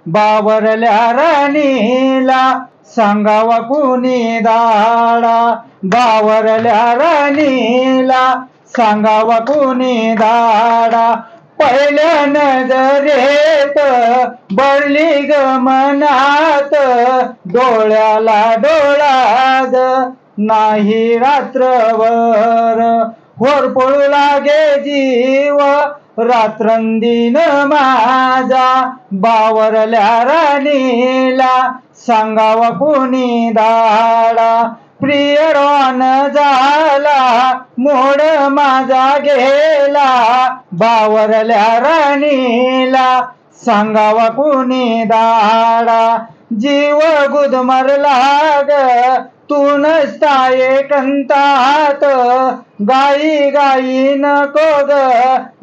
बावरल्या राणीला सांगावा कुणी दाडा, बावरल्या राणीला सांगावा कुणी दाडा. पहिल्या नजरेत बळली ग मनात, डोळ्याला डोळाद नाही रात्रभर. होरपळू लागे जीव रात्रंदिन माझा, बावरल्या राणीला सांगावा कुणी दाडा. प्रियरवान झाला मोड माझा गेला, बावरल्या राणीला सांगावा कुणी दाडा. जीव गुदमरला ग तू नसता एकांतात, गाई गाई नको ग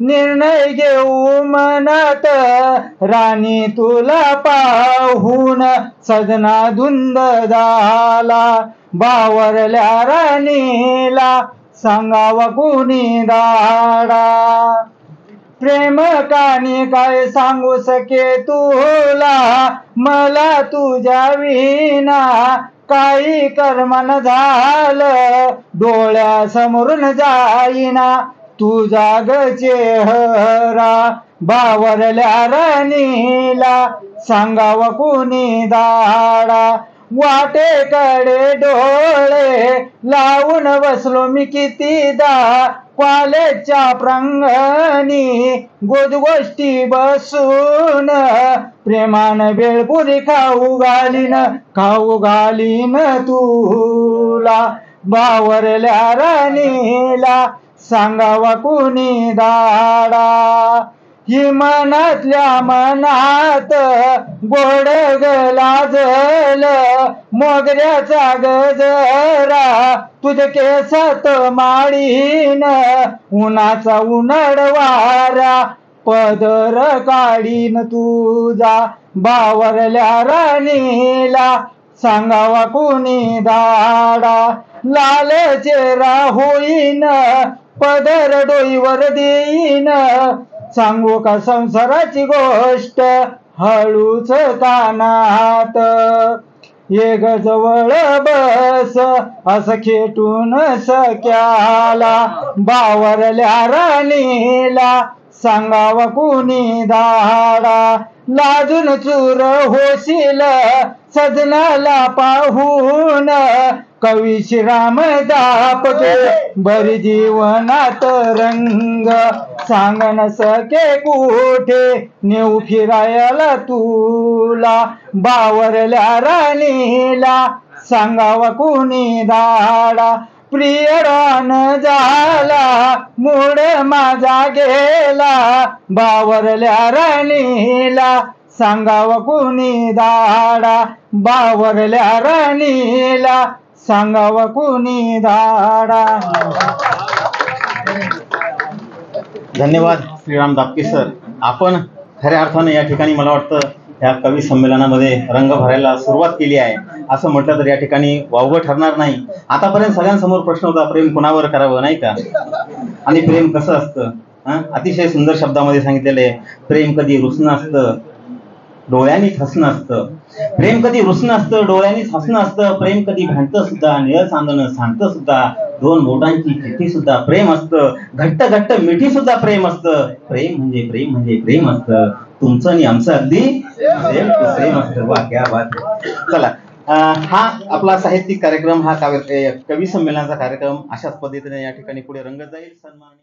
निर्णय घेऊ मनात. राणी तुला पाहून सजना धुंद झाला, बावरल्या राणीला सांगावा कुणी दाडा. प्रेम कानी काय सांगू सके तुला, मला तुझ्या विना काही कर्मन झालं, डोळ्यासमोरून जाईना तुझा ग चेहरा, बावरल्या राणीला सांगावा कुणी दाडा. वाटेकडे डोळे लावून बसलो मी कितीदा, कॉलेजच्या प्रांगणी गोष्टी बसून, प्रेमान बेळपुरी खाऊ घालीन तुला, बावरल्या राणीला सांगावा कुणी दाडा. ही मनातल्या मनात गोड लाजल मोगऱ्याचा गजरा, तुझ्या केसात माळीन उन्हाचा उन्हाळ वारा, पदर काढीन तुझा, बावरल्या राणीला सांगावा कुणी दाडा. लाल चेहरा होईन पदर डोईवर देईन, सांगू का संसाराची गोष्ट हळूच कानात. ये ग जवळ बस असं खेटून सख्याला, बावरल्या राणीला सांगावा कुणी दाडा. लाजून चूर होशील सजनाला पाहून, कवी श्रीराम दापके बरी जीवनात रंग, सांग न सके कुठे नेऊ फिरायला तुला, बावरल्या राणीला सांगावा कुणी दाडा. प्रियरान झाला मूड माझा गेला, बावरल्या राणीला सांगावा कुणी दाडा, बावरल्या राणीला सांगावा कुणी दाडा. धन्यवाद श्रीराम दापके सर. आपण खऱ्या अर्थाने या ठिकाणी मला वाटतं ह्या कवी संमेलनामध्ये रंग भरायला सुरुवात केली आहे असं म्हटलं तर या ठिकाणी वावगं ठरणार नाही. आतापर्यंत सगळ्यांसमोर प्रश्न होता प्रेम कुणावर करावं, नाही का, आणि प्रेम कसं असतं. अतिशय सुंदर शब्दामध्ये सांगितलेलं आहे. प्रेम कधी रुसणं असतं डोळ्यांनीच हसणं असतं, प्रेम कधी रुसणं असतं डोळ्यांनीच हसणं असतं, प्रेम कधी भांडतं सुद्धा निळ चांदणं सांडतं सुद्धा, दोन बोटांची चिठ्ठी सुद्धा प्रेम असतं, घट्ट घट्ट मिठी सुद्धा प्रेम असतं, प्रेम म्हणजे प्रेम म्हणजे प्रेम असतं, तुमचं आणि आमचं अगदी प्रेम प्रेम असतं. वा क्या बात. चला, हा आपला साहित्यिक कार्यक्रम, हा कवी संमेलनाचा कार्यक्रम अशाच पद्धतीने या ठिकाणी पुढे रंगत जाईल. सन्मान